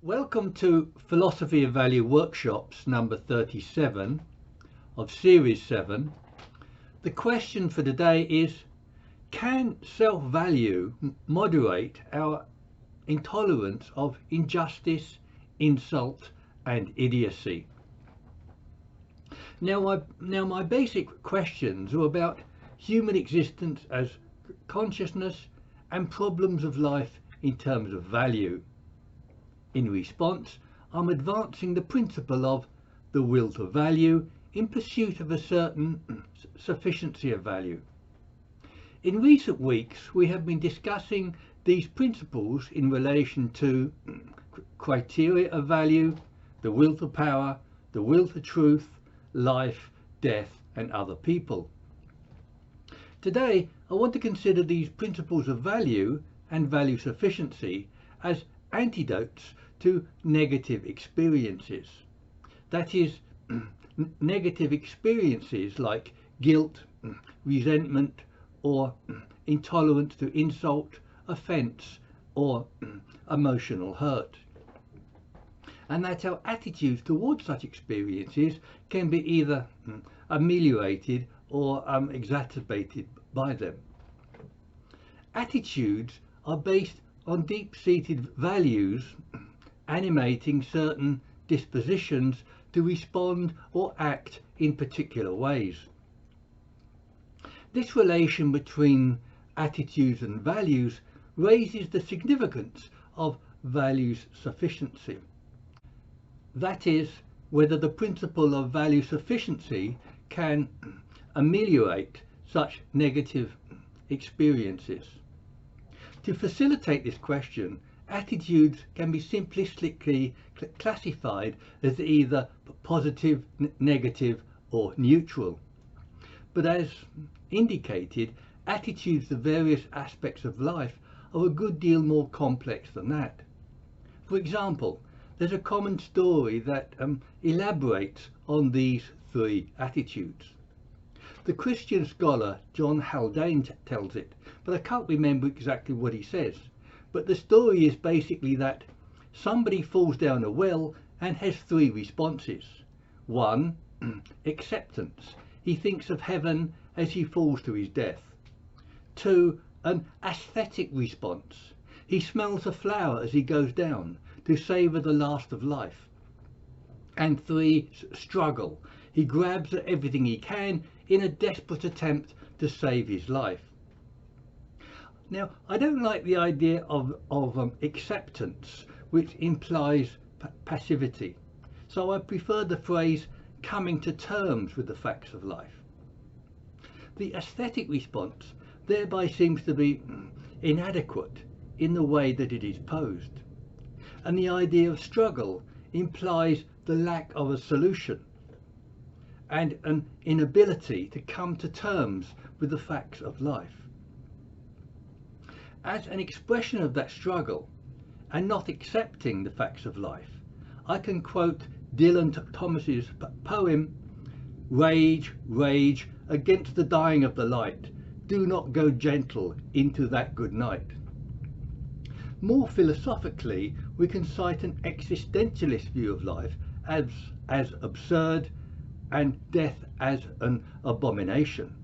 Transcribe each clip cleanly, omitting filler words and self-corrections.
Welcome to Philosophy of Value Workshops number 37 of Series 7. The question for today is, can self-value moderate our intolerance of injustice, insult and idiocy? Now my basic questions are about human existence as consciousness and problems of life in terms of value. In response, I'm advancing the principle of the will to value in pursuit of a certain sufficiency of value. In recent weeks, we have been discussing these principles in relation to criteria of value, the will to power, the will to truth, life, death, and other people. Today, I want to consider these principles of value and value sufficiency as antidotes to negative experiences. That is, negative experiences like guilt, resentment, or intolerance to insult, offence, or emotional hurt. And that our attitudes towards such experiences can be either ameliorated or exacerbated by them. Attitudes are based on deep-seated values animating certain dispositions to respond or act in particular ways. This relation between attitudes and values raises the significance of values sufficiency. That is, whether the principle of value sufficiency can ameliorate such negative experiences. To facilitate this question, attitudes can be simplistically classified as either positive, negative, or neutral. But as indicated, attitudes to various aspects of life are a good deal more complex than that. For example, there's a common story that elaborates on these three attitudes. The Christian scholar John Haldane tells it, but I can't remember exactly what he says. But the story is basically that somebody falls down a well and has three responses. One, acceptance. He thinks of heaven as he falls to his death. Two, an aesthetic response. He smells a flower as he goes down to savour the last of life. And three, struggle. He grabs at everything he can in a desperate attempt to save his life. Now, I don't like the idea of acceptance, which implies passivity. So I prefer the phrase coming to terms with the facts of life. The aesthetic response thereby seems to be inadequate in the way that it is posed. And the idea of struggle implies the lack of a solution and an inability to come to terms with the facts of life. As an expression of that struggle and not accepting the facts of life, I can quote Dylan Thomas's poem, "Rage, rage against the dying of the light, do not go gentle into that good night." More philosophically, we can cite an existentialist view of life as absurd and death as an abomination.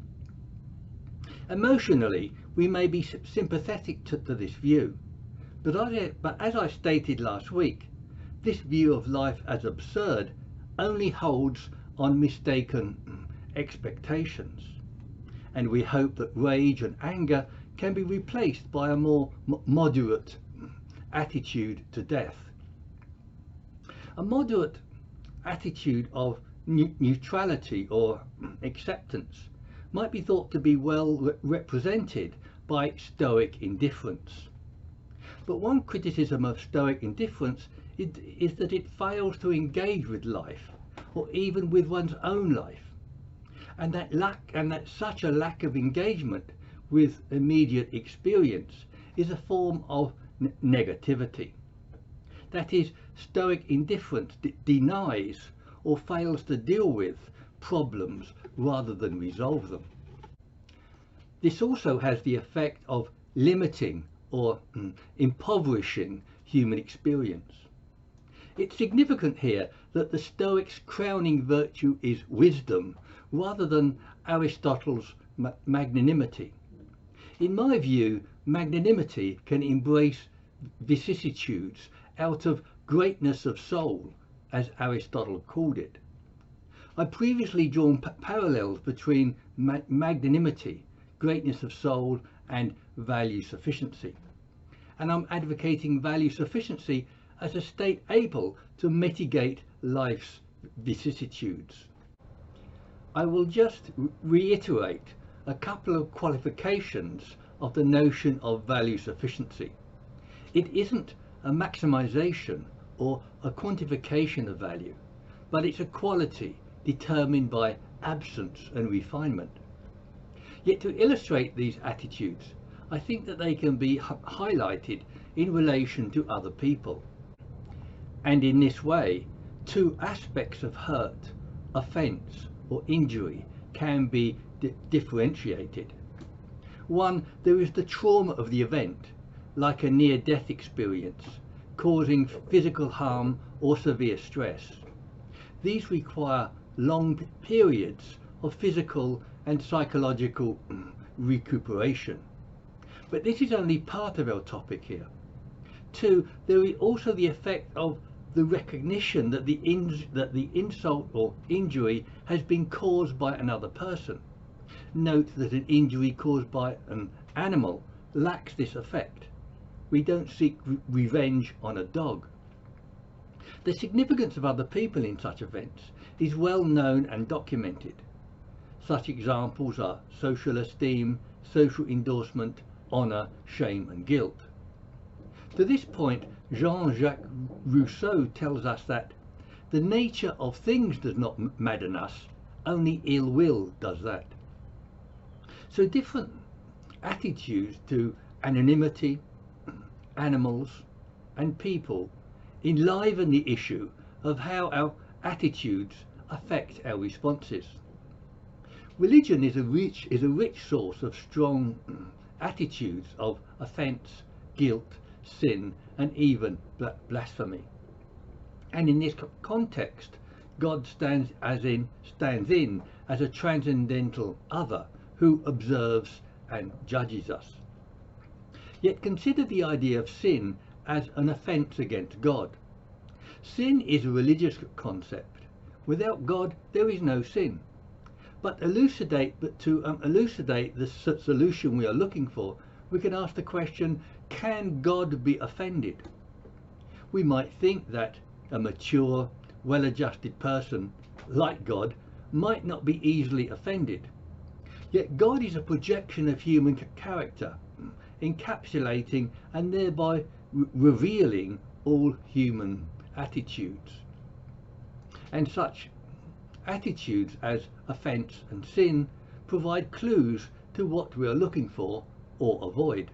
Emotionally, we may be sympathetic to this view, but as I stated last week, this view of life as absurd only holds on mistaken expectations, and we hope that rage and anger can be replaced by a more moderate attitude to death. A moderate attitude of neutrality or acceptance might be thought to be well represented by Stoic indifference. But one criticism of Stoic indifference is that it fails to engage with life, or even with one's own life, and that such a lack of engagement with immediate experience is a form of negativity. That is, Stoic indifference denies or fails to deal with problems rather than resolve them. This also has the effect of limiting or impoverishing human experience. It's significant here that the Stoics' crowning virtue is wisdom rather than Aristotle's magnanimity. In my view, magnanimity can embrace vicissitudes out of greatness of soul, as Aristotle called it. I've previously drawn parallels between magnanimity, greatness of soul, and value sufficiency. And I'm advocating value sufficiency as a state able to mitigate life's vicissitudes. I will just reiterate a couple of qualifications of the notion of value sufficiency. It isn't a maximization or a quantification of value, but it's a quality determined by absence and refinement. Yet to illustrate these attitudes, I think that they can be highlighted in relation to other people. And in this way, two aspects of hurt, offence or injury can be differentiated. One, there is the trauma of the event, like a near-death experience, causing physical harm or severe stress. These require long periods of physical and psychological recuperation. But this is only part of our topic here. Two, there is also the effect of the recognition that the insult or injury has been caused by another person. Note that an injury caused by an animal lacks this effect. We don't seek revenge on a dog. The significance of other people in such events is well known and documented. Such examples are social esteem, social endorsement, honour, shame and guilt. To this point, Jean-Jacques Rousseau tells us that the nature of things does not madden us, only ill will does that. So different attitudes to anonymity, animals and people enliven the issue of how our attitudes affect our responses. Religion is a rich source of strong attitudes of offence, guilt, sin and even blasphemy. And in this context, God stands in as a transcendental other who observes and judges us. Yet consider the idea of sin as an offence against God. Sin is a religious concept. Without God there is no sin. But to elucidate the solution we are looking for, we can ask the question, can God be offended? We might think that a mature, well-adjusted person, like God, might not be easily offended. Yet God is a projection of human character, encapsulating and thereby revealing all human attitudes. And such attitudes as offence and sin provide clues to what we are looking for or avoid.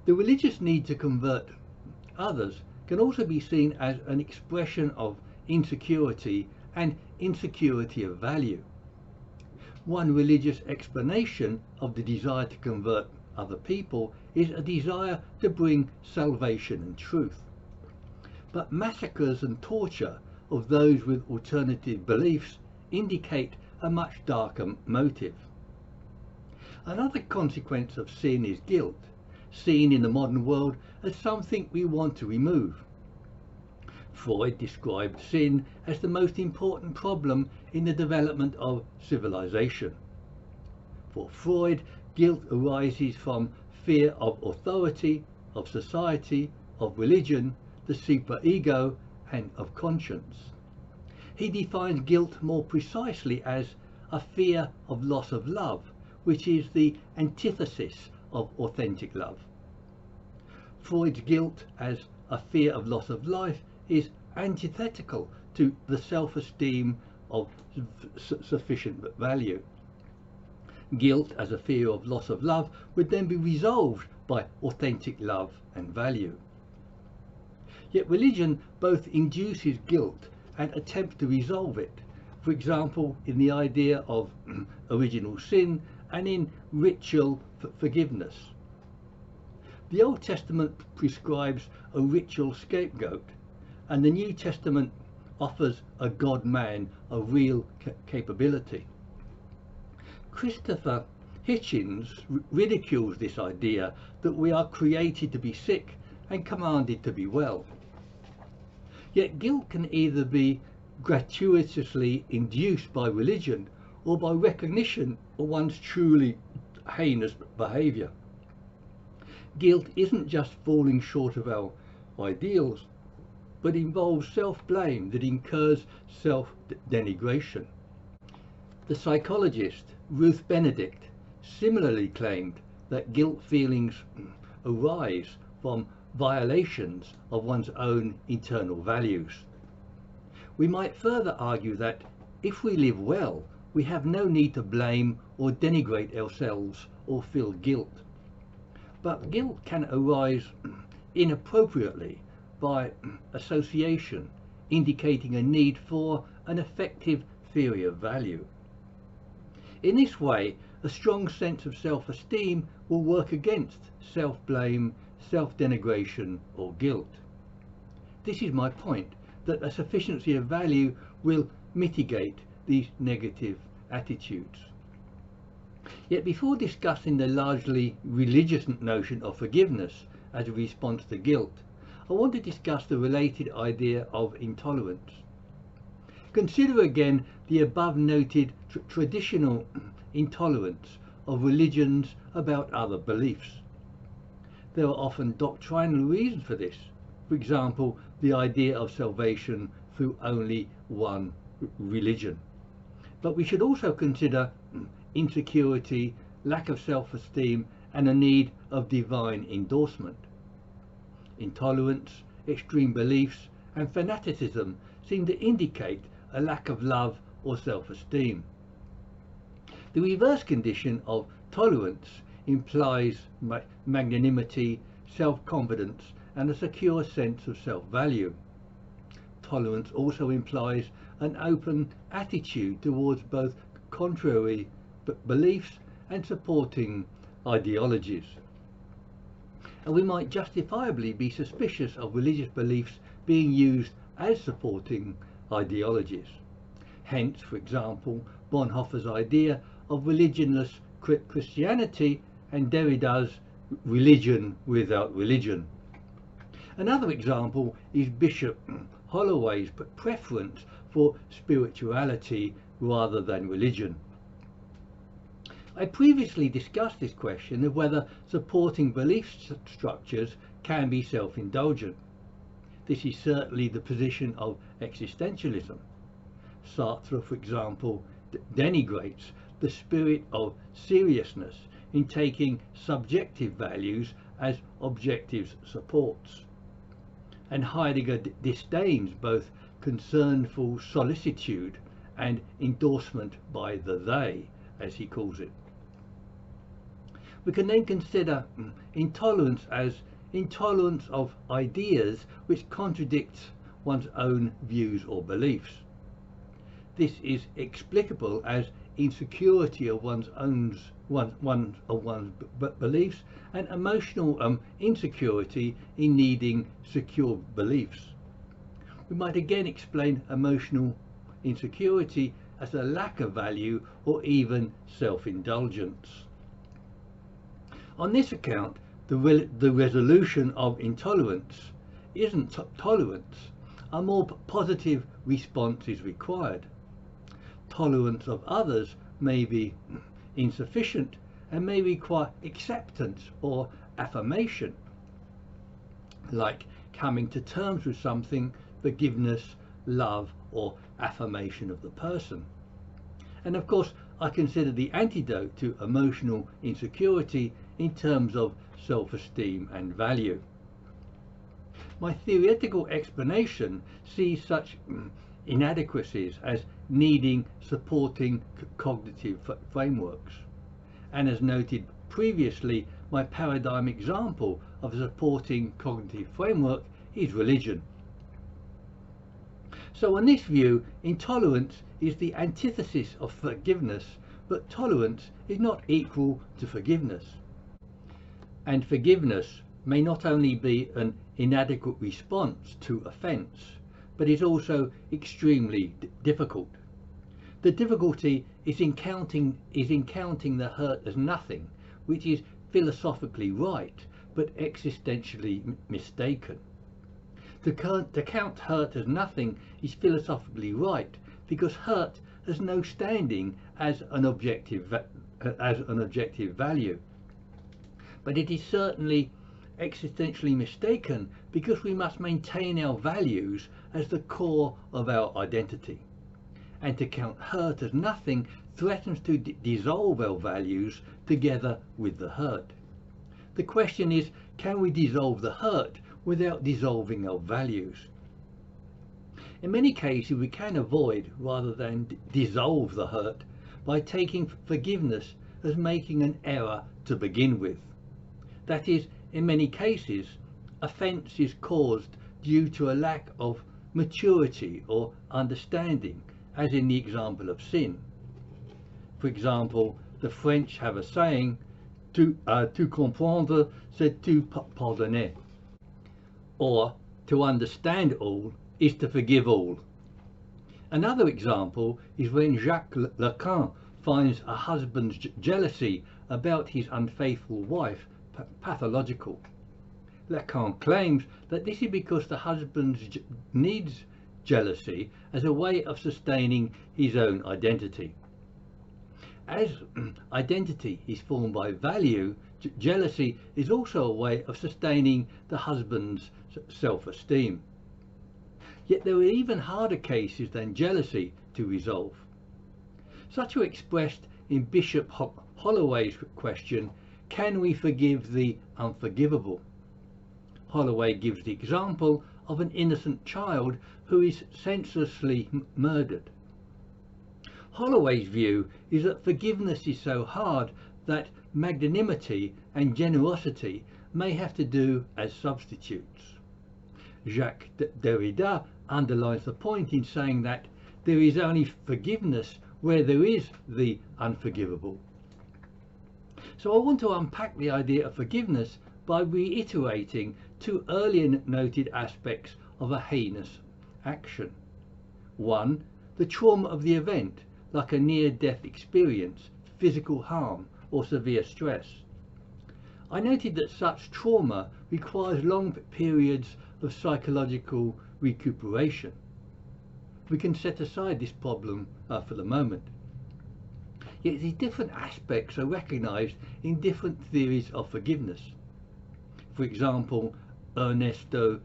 The religious need to convert others can also be seen as an expression of insecurity and insecurity of value. One religious explanation of the desire to convert other people is a desire to bring salvation and truth. But massacres and torture of those with alternative beliefs indicate a much darker motive. Another consequence of sin is guilt, seen in the modern world as something we want to remove. Freud described sin as the most important problem in the development of civilization. For Freud, guilt arises from fear of authority, of society, of religion, the superego, and of conscience. He defines guilt more precisely as a fear of loss of love, which is the antithesis of authentic love. Freud's guilt as a fear of loss of life is antithetical to the self-esteem of sufficient value. Guilt as a fear of loss of love would then be resolved by authentic love and value. Yet religion both induces guilt and attempts to resolve it, for example in the idea of original sin and in ritual forgiveness. The Old Testament prescribes a ritual scapegoat, and the New Testament offers a God-man of real capability. Christopher Hitchens ridicules this idea that we are created to be sick and commanded to be well. Yet guilt can either be gratuitously induced by religion or by recognition of one's truly heinous behaviour. Guilt isn't just falling short of our ideals, but involves self-blame that incurs self-denigration. The psychologist Ruth Benedict similarly claimed that guilt feelings arise from violations of one's own internal values. We might further argue that if we live well, we have no need to blame or denigrate ourselves or feel guilt. But guilt can arise inappropriately by association, indicating a need for an effective theory of value. In this way, a strong sense of self-esteem will work against self-blame, self-denigration or guilt. This is my point, that a sufficiency of value will mitigate these negative attitudes. Yet before discussing the largely religious notion of forgiveness as a response to guilt, I want to discuss the related idea of intolerance. Consider again the above noted traditional intolerance of religions about other beliefs. There are often doctrinal reasons for this. For example, the idea of salvation through only one religion. But we should also consider insecurity, lack of self-esteem, and a need of divine endorsement. Intolerance, extreme beliefs, and fanaticism seem to indicate a lack of love or self-esteem. The reverse condition of tolerance implies magnanimity, self-confidence, and a secure sense of self-value. Tolerance also implies an open attitude towards both contrary beliefs and supporting ideologies. And we might justifiably be suspicious of religious beliefs being used as supporting ideologies. Hence, for example, Bonhoeffer's idea of religionless Christianity and Derrida's religion without religion. Another example is Bishop Holloway's preference for spirituality rather than religion. I previously discussed this question of whether supporting belief structures can be self-indulgent. This is certainly the position of existentialism. Sartre, for example, denigrates the spirit of seriousness in taking subjective values as objective supports. And Heidegger disdains both concernful solicitude and endorsement by the they, as he calls it. We can then consider intolerance as intolerance of ideas which contradicts one's own views or beliefs. This is explicable as insecurity of one's beliefs and emotional insecurity in needing secure beliefs. We might again explain emotional insecurity as a lack of value or even self-indulgence. On this account, the resolution of intolerance isn't tolerance. A more positive response is required. Tolerance of others may be insufficient and may require acceptance or affirmation, like coming to terms with something, forgiveness, love, or affirmation of the person. And of course, I consider the antidote to emotional insecurity in terms of self-esteem and value. My theoretical explanation sees such inadequacies as needing supporting cognitive frameworks. And as noted previously, my paradigm example of a supporting cognitive framework is religion. So on this view, intolerance is the antithesis of forgiveness, but tolerance is not equal to forgiveness. And forgiveness may not only be an inadequate response to offence, but is also extremely difficult. The difficulty is in counting the hurt as nothing, which is philosophically right, but existentially mistaken. To count hurt as nothing is philosophically right, because hurt has no standing as an objective value. But it is certainly existentially mistaken, because we must maintain our values as the core of our identity. And to count hurt as nothing threatens to dissolve our values together with the hurt. The question is, can we dissolve the hurt without dissolving our values? In many cases, we can avoid rather than dissolve the hurt by taking forgiveness as making an error to begin with. That is, in many cases, offence is caused due to a lack of maturity or understanding, as in the example of sin. For example, the French have a saying, tout comprendre, c'est tout pardonner. Or, to understand all is to forgive all. Another example is when Jacques Lacan finds a husband's jealousy about his unfaithful wife pathological. Lacan claims that this is because the husband needs jealousy as a way of sustaining his own identity. As identity is formed by value, jealousy is also a way of sustaining the husband's self-esteem. Yet there are even harder cases than jealousy to resolve. Such are expressed in Bishop Holloway's question, can we forgive the unforgivable? Holloway gives the example of an innocent child who is senselessly murdered. Holloway's view is that forgiveness is so hard that magnanimity and generosity may have to do as substitutes. Jacques Derrida underlines the point in saying that there is only forgiveness where there is the unforgivable. So I want to unpack the idea of forgiveness by reiterating two earlier noted aspects of a heinous action. One, the trauma of the event, like a near-death experience, physical harm, or severe stress. I noted that such trauma requires long periods of psychological recuperation. We can set aside this problem for the moment. Yet the different aspects are recognized in different theories of forgiveness. For example, Ernesto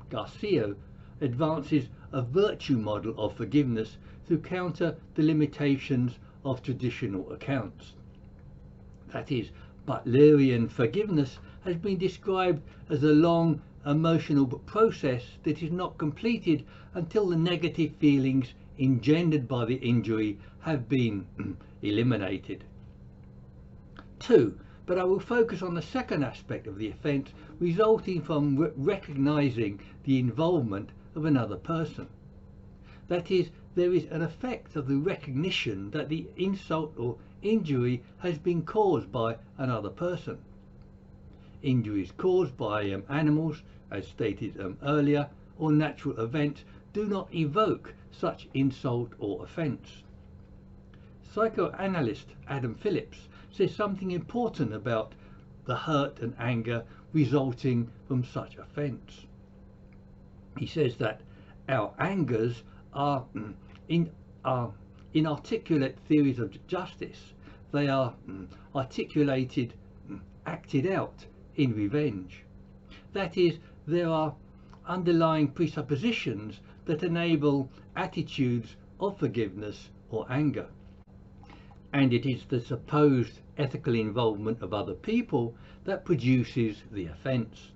Garcia advances a virtue model of forgiveness to counter the limitations of traditional accounts. That is, Butlerian forgiveness has been described as a long emotional process that is not completed until the negative feelings engendered by the injury have been eliminated. 2. But I will focus on the second aspect of the offence resulting from recognizing the involvement of another person. That is, there is an effect of the recognition that the insult or injury has been caused by another person. Injuries caused by animals, as stated earlier, or natural events do not evoke such insult or offence. Psychoanalyst Adam Phillips says something important about the hurt and anger resulting from such offence. He says that our angers are inarticulate theories of justice. They are articulated, acted out in revenge. That is, there are underlying presuppositions that enable attitudes of forgiveness or anger. And it is the supposed ethical involvement of other people that produces the offence.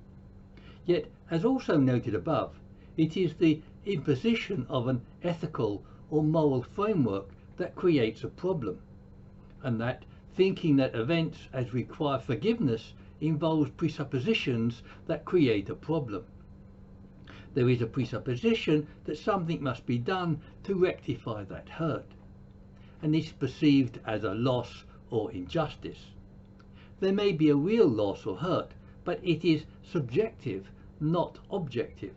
Yet, as also noted above, it is the imposition of an ethical or moral framework that creates a problem, and that thinking that events as require forgiveness involves presuppositions that create a problem. There is a presupposition that something must be done to rectify that hurt, and this is perceived as a loss or injustice. There may be a real loss or hurt, but it is subjective, not objective.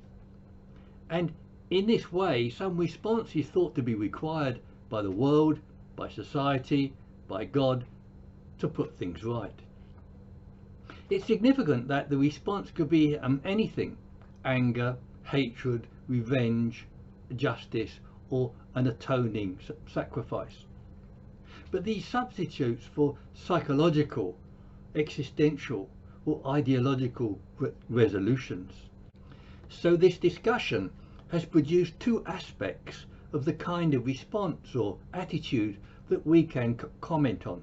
And In this way, some response is thought to be required by the world, by society, by God, to put things right. It's significant that the response could be anything: anger, hatred, revenge, justice, or an atoning sacrifice. But these substitutes for psychological, existential, or ideological resolutions. So this discussion has produced two aspects of the kind of response or attitude that we can comment on.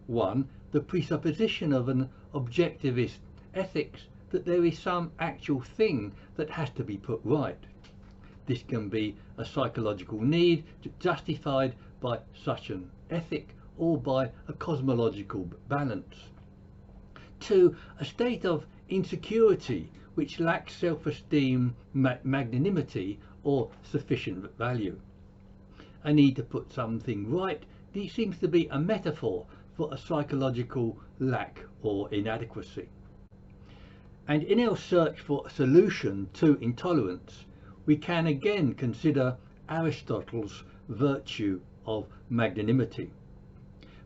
One, the presupposition of an objectivist ethics that there is some actual thing that has to be put right. This can be a psychological need justified by such an ethic or by a cosmological balance. Two, a state of insecurity which lacks self-esteem, magnanimity, or sufficient value. A need to put something right. This seems to be a metaphor for a psychological lack or inadequacy. And in our search for a solution to intolerance, we can again consider Aristotle's virtue of magnanimity.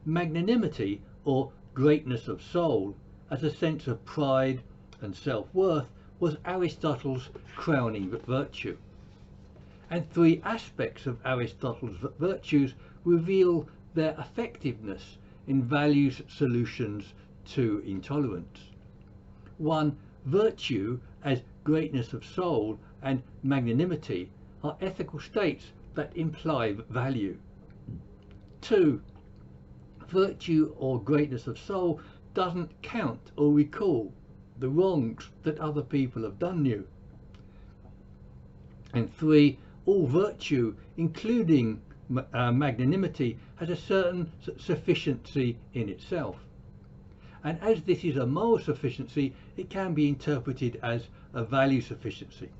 Magnanimity, or greatness of soul, as a sense of pride and self-worth, was Aristotle's crowning virtue. And three aspects of Aristotle's virtues reveal their effectiveness in values solutions to intolerance. One, virtue as greatness of soul and magnanimity are ethical states that imply value. Two, virtue or greatness of soul doesn't count or recall the wrongs that other people have done you. And three, all virtue, including magnanimity, has a certain sufficiency in itself. And as this is a moral sufficiency, it can be interpreted as a value sufficiency.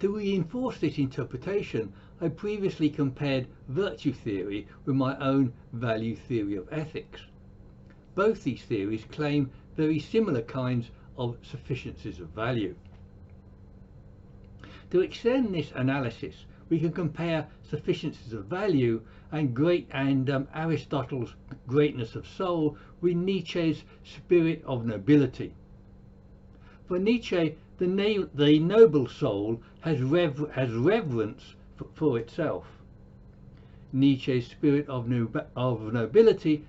To reinforce this interpretation, I previously compared virtue theory with my own value theory of ethics. Both these theories claim very similar kinds of sufficiencies of value. To extend this analysis, we can compare sufficiencies of value and Aristotle's greatness of soul with Nietzsche's spirit of nobility. For Nietzsche, the noble soul has reverence for itself. Nietzsche's spirit of nobility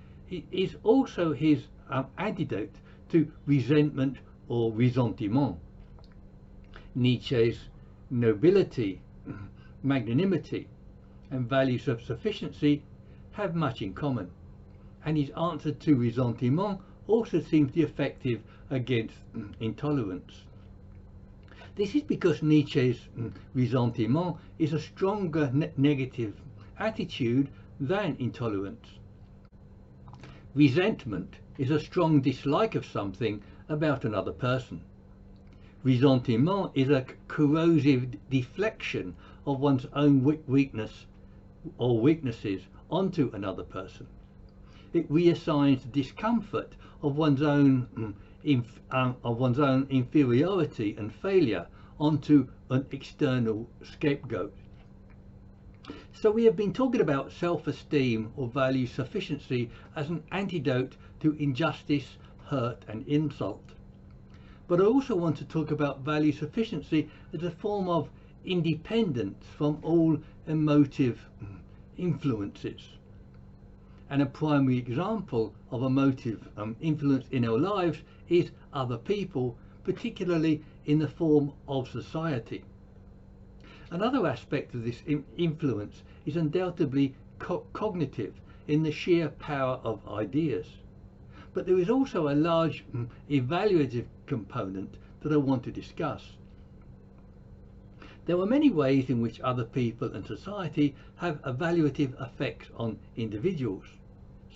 is also his antidote to resentment or ressentiment. Nietzsche's nobility, magnanimity, and values of sufficiency have much in common, and his answer to ressentiment also seems to be effective against intolerance. This is because Nietzsche's ressentiment is a stronger negative attitude than intolerance. Resentment is a strong dislike of something about another person. Ressentiment is a corrosive deflection of one's own weakness or weaknesses onto another person. It reassigns the discomfort of one's own inferiority and failure onto an external scapegoat. So we have been talking about self-esteem or value sufficiency as an antidote to injustice, hurt and insult. But I also want to talk about value sufficiency as a form of independence from all emotive influences. And a primary example of emotive influence in our lives is other people, particularly in the form of society. Another aspect of this influence is undoubtedly cognitive, in the sheer power of ideas. But there is also a large evaluative component that I want to discuss. There are many ways in which other people and society have evaluative effects on individuals,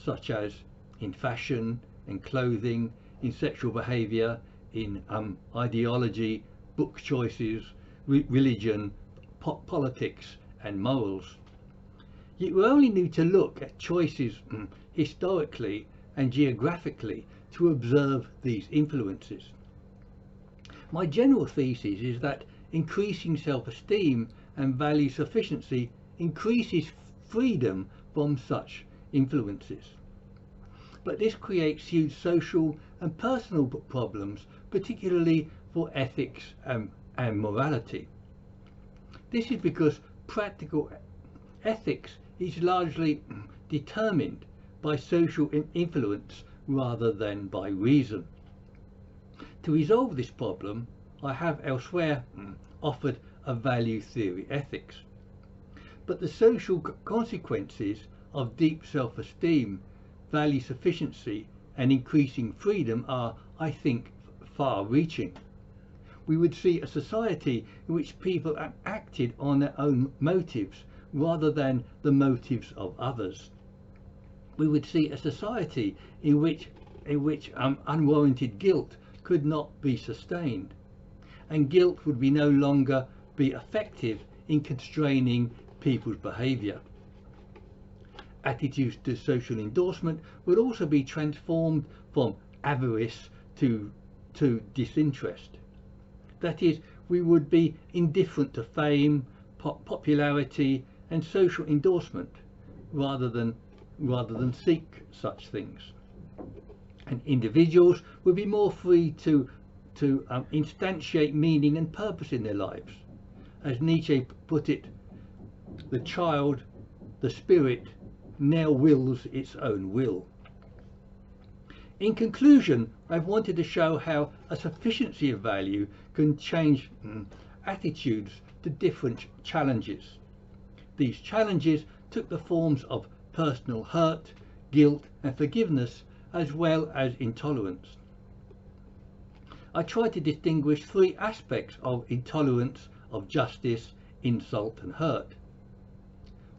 such as in fashion, in clothing, in sexual behaviour, in ideology, book choices, religion, politics and morals. Yet we only need to look at choices historically and geographically to observe these influences. My general thesis is that increasing self-esteem and value sufficiency increases freedom from such influences. But this creates huge social and personal problems, particularly for ethics and morality. This is because practical ethics is largely determined by social influence rather than by reason. To resolve this problem, I have elsewhere offered a value theory ethics. But the social consequences of deep self-esteem, value sufficiency and increasing freedom are, I think, far-reaching. We would see a society in which people acted on their own motives rather than the motives of others. We would see a society in which unwarranted guilt could not be sustained, and guilt would no longer be effective in constraining people's behaviour. Attitudes to social endorsement would also be transformed from avarice to disinterest. That is, we would be indifferent to fame, popularity and social endorsement rather than seek such things. And individuals would be more free to instantiate meaning and purpose in their lives. As Nietzsche put it, the child, the spirit, now wills its own will. In conclusion, I've wanted to show how a sufficiency of value can change attitudes to different challenges. These challenges took the forms of personal hurt, guilt and forgiveness, as well as intolerance. I try to distinguish three aspects of intolerance of justice, insult and hurt.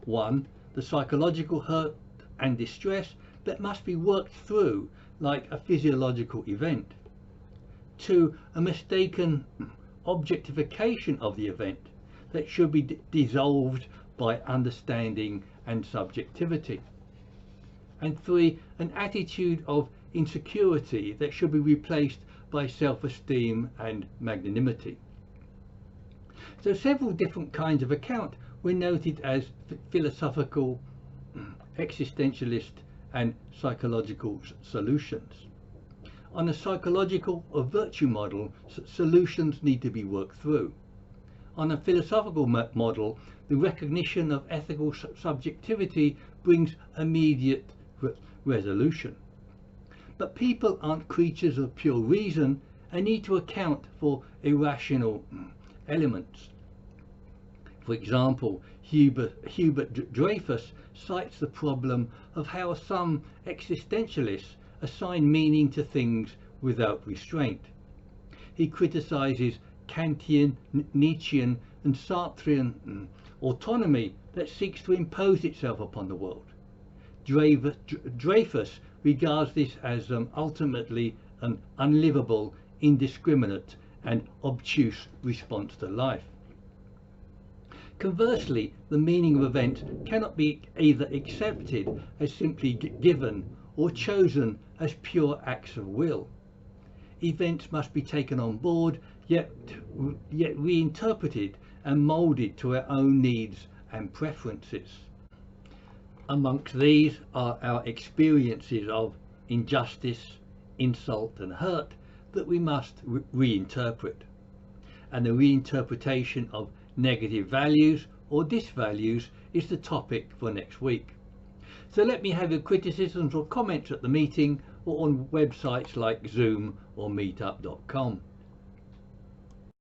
1. The psychological hurt and distress that must be worked through like a physiological event. 2. A mistaken objectification of the event that should be dissolved by understanding and subjectivity. And 3. An attitude of insecurity that should be replaced by self-esteem and magnanimity. So several different kinds of account were noted as philosophical, existentialist and psychological solutions. On a psychological or virtue model, solutions need to be worked through. On a philosophical model, the recognition of ethical subjectivity brings immediate resolution. But people aren't creatures of pure reason and need to account for irrational elements. For example, Hubert Dreyfus cites the problem of how some existentialists assign meaning to things without restraint. He criticizes Kantian, Nietzschean and Sartrean autonomy that seeks to impose itself upon the world. Dreyfus regards this as ultimately an unlivable, indiscriminate and obtuse response to life. Conversely, the meaning of events cannot be either accepted as simply given or chosen as pure acts of will. Events must be taken on board, yet reinterpreted and moulded to our own needs and preferences. Amongst these are our experiences of injustice, insult and hurt that we must reinterpret. And the reinterpretation of negative values or disvalues is the topic for next week. So let me have your criticisms or comments at the meeting or on websites like Zoom or meetup.com.